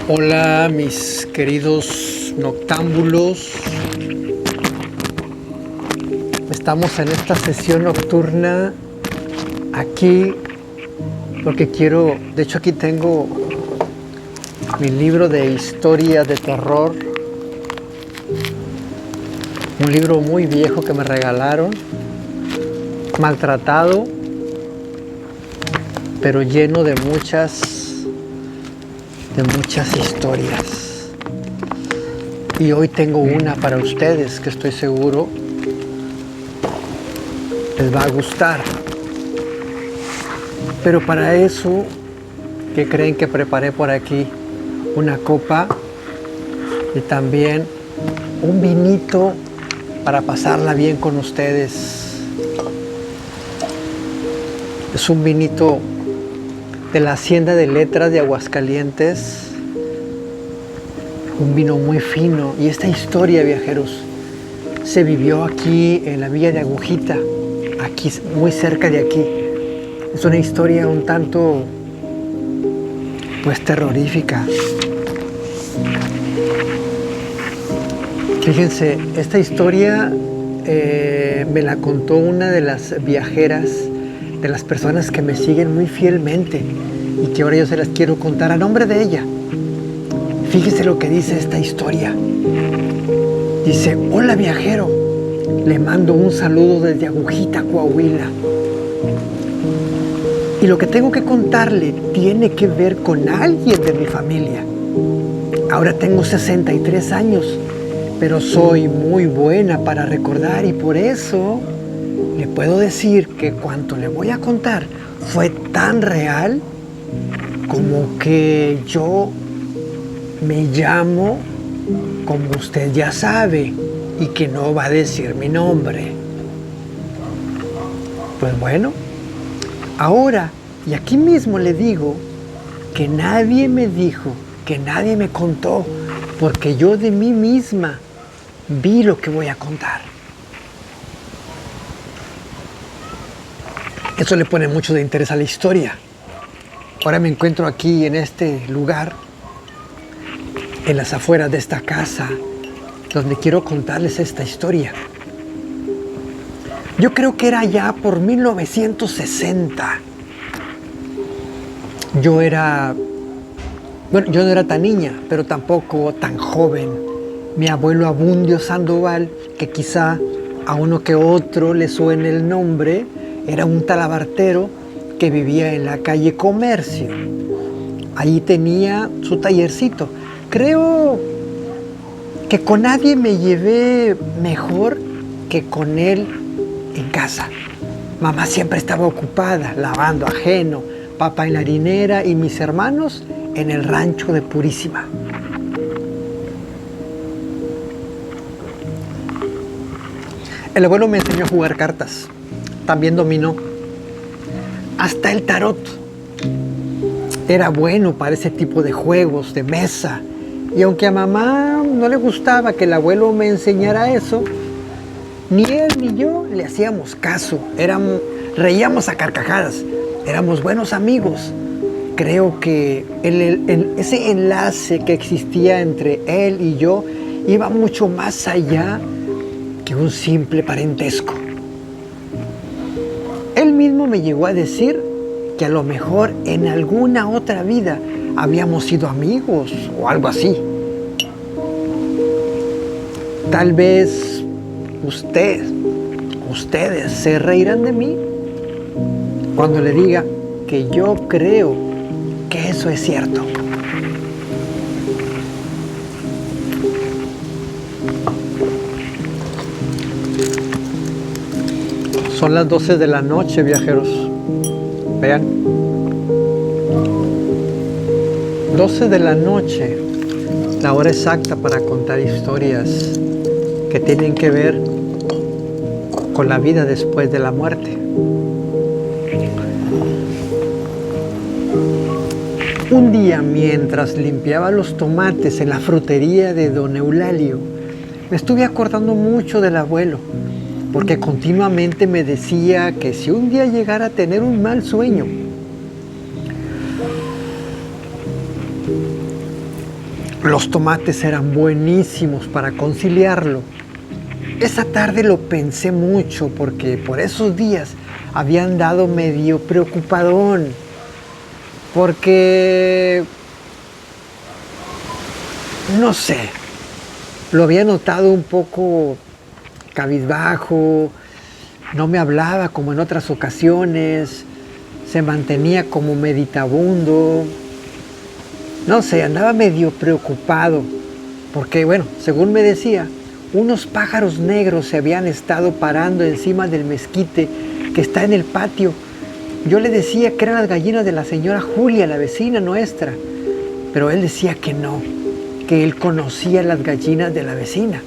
Hola mis queridos noctámbulos, estamos en esta sesión nocturna aquí porque de hecho aquí tengo mi libro de historia de terror, un libro muy viejo que me regalaron, maltratado, pero lleno de muchas historias. Y hoy tengo una para ustedes que estoy seguro les va a gustar. Pero para eso, ¿qué creen que preparé por aquí? Una copa y también un vinito para pasarla bien con ustedes. Es un vinito de la Hacienda de Letras de Aguascalientes, un vino muy fino. Y esta historia, viajeros, se vivió aquí en la villa de Agujita, aquí muy cerca de aquí. Es una historia un tanto pues terrorífica. Fíjense, esta historia me la contó una de las viajeras, de las personas que me siguen muy fielmente y que ahora yo se las quiero contar a nombre de ella. Fíjese lo que dice esta historia. Dice: hola viajero, le mando un saludo desde Agujita, Coahuila. Y lo que tengo que contarle tiene que ver con alguien de mi familia. Ahora tengo 63 años, pero soy muy buena para recordar y por eso le puedo decir que cuanto le voy a contar fue tan real como que yo me llamo, como usted ya sabe, y que no va a decir mi nombre. Pues bueno, ahora y aquí mismo le digo que nadie me dijo, que nadie me contó, porque yo de mí misma vi lo que voy a contar. Eso le pone mucho de interés a la historia. Ahora me encuentro aquí en este lugar, en las afueras de esta casa, donde quiero contarles esta historia. Yo creo que era ya por 1960. Yo no era tan niña, pero tampoco tan joven. Mi abuelo Abundio Sandoval, que quizá a uno que otro le suene el nombre, era un talabartero que vivía en la calle Comercio. Allí tenía su tallercito. Creo que con nadie me llevé mejor que con él en casa. Mamá siempre estaba ocupada lavando ajeno, papá en la harinera y mis hermanos en el rancho de Purísima. El abuelo me enseñó a jugar cartas, también dominó, hasta el tarot. Era bueno para ese tipo de juegos de mesa. Y aunque a mamá no le gustaba que el abuelo me enseñara eso, ni él ni yo le hacíamos caso. Reíamos a carcajadas, éramos buenos amigos. Creo que ese enlace que existía entre él y yo iba mucho más allá que un simple parentesco. Él mismo me llegó a decir que a lo mejor en alguna otra vida habíamos sido amigos o algo así. Tal vez ustedes se reirán de mí cuando le diga que yo creo que eso es cierto. Son las 12 de la noche, viajeros. Vean. 12 de la noche, la hora exacta para contar historias que tienen que ver con la vida después de la muerte. Un día, mientras limpiaba los tomates en la frutería de don Eulalio, me estuve acordando mucho del abuelo, porque continuamente me decía que si un día llegara a tener un mal sueño, Los tomates eran buenísimos para conciliarlo. Esa tarde lo pensé mucho porque por esos días había andado medio preocupadón. Porque, no sé, lo había notado un poco cabizbajo, no me hablaba como en otras ocasiones, se mantenía como meditabundo. No sé, andaba medio preocupado, porque bueno, según me decía, unos pájaros negros se habían estado parando encima del mezquite que está en el patio. Yo le decía que eran las gallinas de la señora Julia, la vecina nuestra, pero él decía que no, que él conocía las gallinas de la vecina.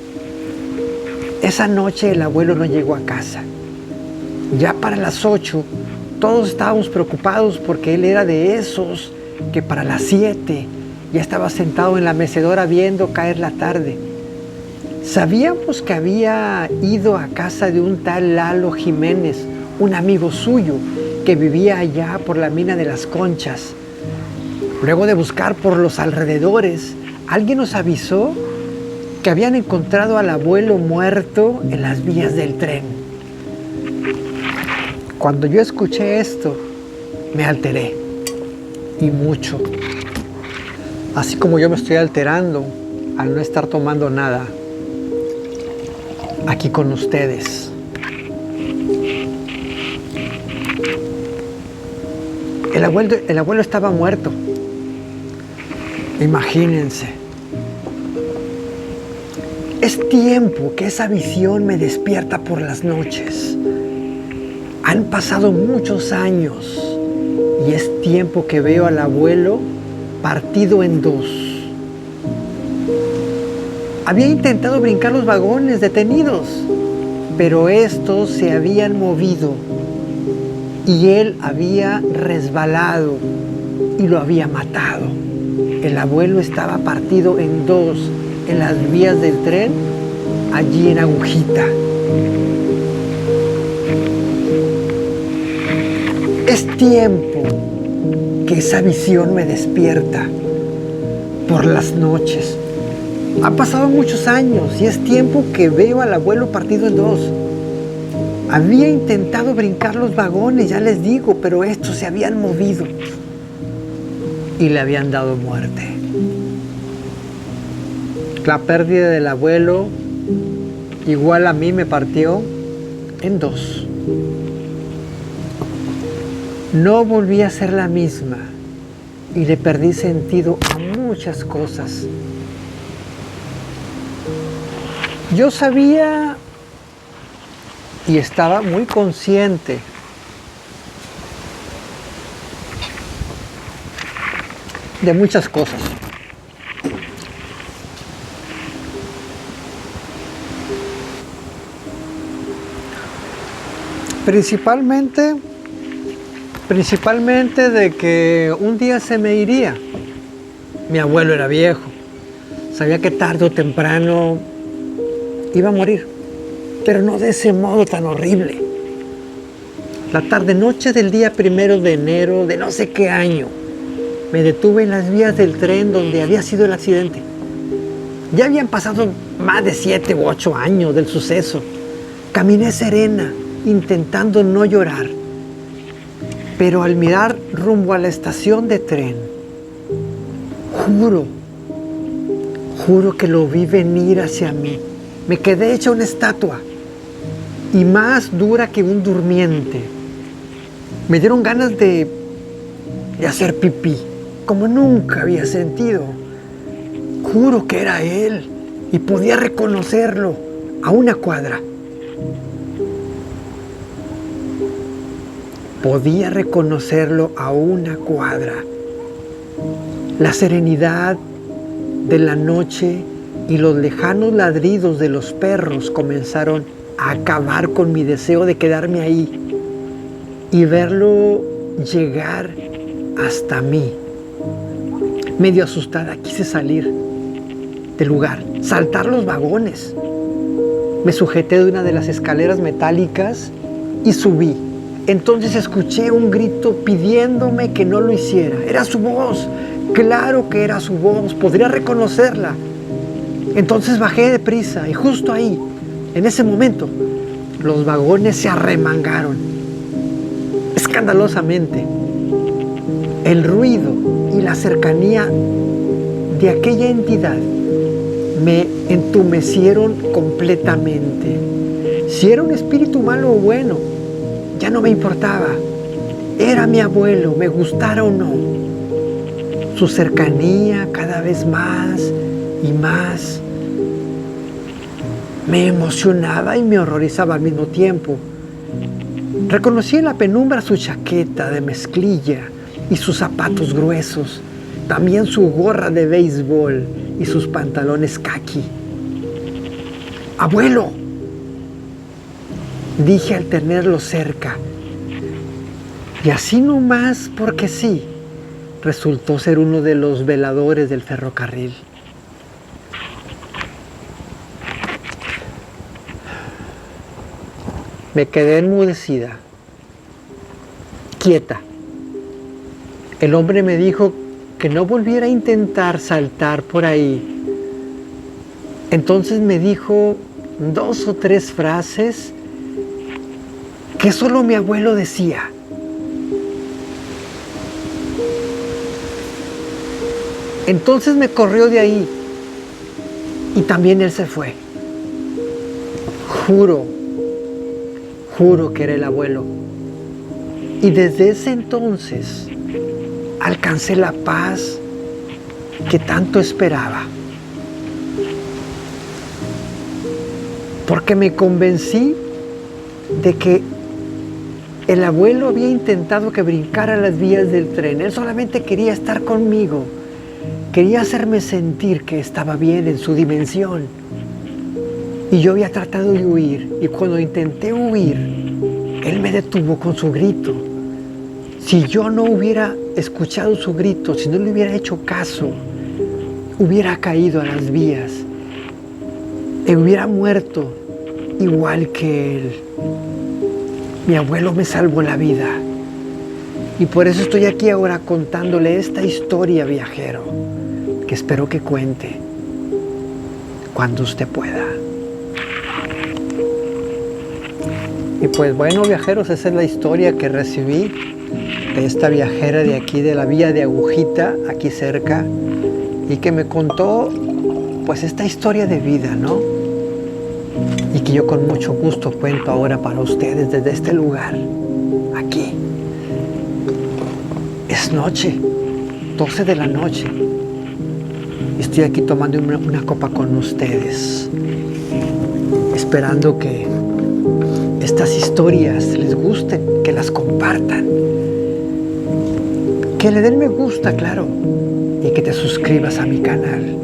Esa noche el abuelo no llegó a casa. Ya para las 8, todos estábamos preocupados porque él era de esos que para las 7 ya estaba sentado en la mecedora viendo caer la tarde. Sabíamos que había ido a casa de un tal Lalo Jiménez, un amigo suyo que vivía allá por la mina de las Conchas. Luego de buscar por los alrededores, alguien nos avisó que habían encontrado al abuelo muerto en las vías del tren. Cuando yo escuché esto, me alteré, y mucho. Así como yo me estoy alterando al no estar tomando nada aquí con ustedes. El abuelo estaba muerto. Imagínense. Es tiempo que esa visión me despierta por las noches. Han pasado muchos años y es tiempo que veo al abuelo partido en dos. Había intentado brincar los vagones detenidos, pero estos se habían movido y él había resbalado y lo había matado. El abuelo estaba partido en dos en las vías del tren, allí en Agujita. Es tiempo que esa visión me despierta por las noches. Han pasado muchos años y es tiempo que veo al abuelo partido en dos. Había intentado brincar los vagones, ya les digo, pero estos se habían movido y le habían dado muerte. La pérdida del abuelo, igual a mí, me partió en dos. No volví a ser la misma y le perdí sentido a muchas cosas. Yo sabía y estaba muy consciente de muchas cosas. Principalmente de que un día se me iría. Mi abuelo era viejo. Sabía que tarde o temprano iba a morir, pero no de ese modo tan horrible. La tarde-noche del día 1 de enero de no sé qué año, me detuve en las vías del tren donde había sido el accidente. Ya habían pasado más de 7 u 8 años del suceso. Caminé serena, intentando no llorar. Pero al mirar rumbo a la estación de tren, juro que lo vi venir hacia mí. Me quedé hecha una estatua y más dura que un durmiente. Me dieron ganas de hacer pipí, como nunca había sentido. Juro que era él y podía reconocerlo a una cuadra. Podía reconocerlo a una cuadra. La serenidad de la noche y los lejanos ladridos de los perros comenzaron a acabar con mi deseo de quedarme ahí y verlo llegar hasta mí. Medio asustada, quise salir del lugar, saltar los vagones. Me sujeté de una de las escaleras metálicas y subí. Entonces escuché un grito pidiéndome que no lo hiciera. Era su voz Claro que era su voz, podría reconocerla. Entonces bajé deprisa y justo ahí, en ese momento, los vagones se arremangaron escandalosamente. El ruido y la cercanía de aquella entidad me entumecieron completamente. Si era un espíritu malo o bueno, ya no me importaba. Era mi abuelo, me gustara o no. Su cercanía cada vez más y más me emocionaba y me horrorizaba al mismo tiempo. Reconocí en la penumbra su chaqueta de mezclilla y sus zapatos gruesos, también su gorra de béisbol y sus pantalones caqui. ¡Abuelo!, dije al tenerlo cerca. Y así nomás, porque sí, resultó ser uno de los veladores del ferrocarril. Me quedé enmudecida, quieta. El hombre me dijo que no volviera a intentar saltar por ahí. Entonces me dijo 2 o 3 frases que solo mi abuelo decía. Entonces me corrió de ahí y también él se fue. Juro que era el abuelo. Y desde ese entonces alcancé la paz que tanto esperaba. Porque me convencí de que el abuelo había intentado que brincara las vías del tren. Él solamente quería estar conmigo. Quería hacerme sentir que estaba bien en su dimensión. Y yo había tratado de huir. Y cuando intenté huir, él me detuvo con su grito. Si yo no hubiera escuchado su grito, si no le hubiera hecho caso, hubiera caído a las vías. Y hubiera muerto igual que él. Mi abuelo me salvó la vida. Y por eso estoy aquí ahora contándole esta historia, viajero, que espero que cuente cuando usted pueda. Y pues bueno, viajeros, esa es la historia que recibí de esta viajera de aquí, de la vía de Agujita, aquí cerca, y que me contó pues esta historia de vida, ¿no? Y que yo con mucho gusto cuento ahora para ustedes desde este lugar, aquí. Es noche, 12 de la noche. Estoy aquí tomando una copa con ustedes, esperando que estas historias les gusten, que las compartan, que le den me gusta, claro, y que te suscribas a mi canal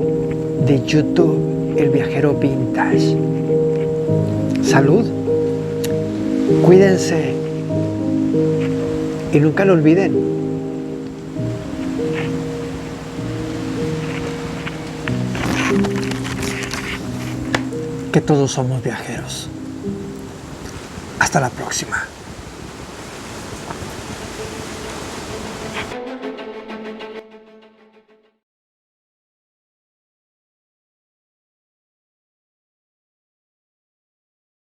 de YouTube, El Viajero Vintage. Salud, cuídense y nunca lo olviden. Que todos somos viajeros. Hasta la próxima.